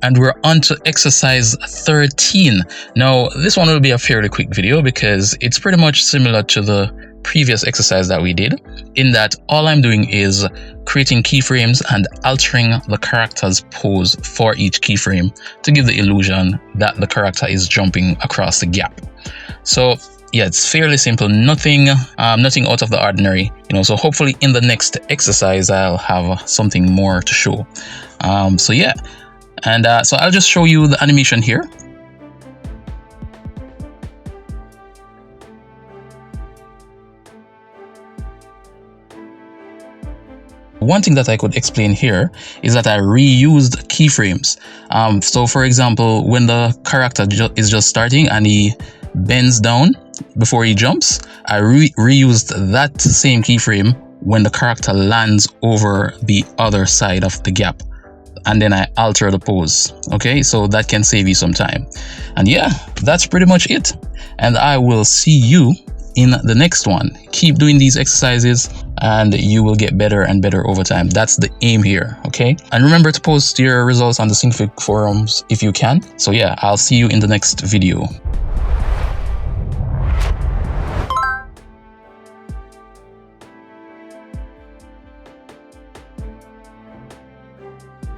and we're on to exercise 13. Now, this one will be a fairly quick video because it's pretty much similar to the previous exercise that we did, in that all I'm doing is creating keyframes and altering the character's pose for each keyframe to give the illusion that the character is jumping across the gap. So yeah, it's fairly simple, nothing out of the ordinary, so hopefully in the next exercise I'll have something more to show. So yeah, and so I'll just show you the animation here. One thing that I could explain here is that I reused keyframes. So for example, when the character is just starting and he bends down before he jumps, I reused that same keyframe when the character lands over the other side of the gap, and then I alter the pose. Okay, so that can save you some time. And yeah, that's pretty much it, and I will see you in the next one. Keep doing these exercises and you will get better and better over time. That's the aim here, okay? And remember to post your results on the Syncfig forums if you can. So yeah, I'll see you in the next video.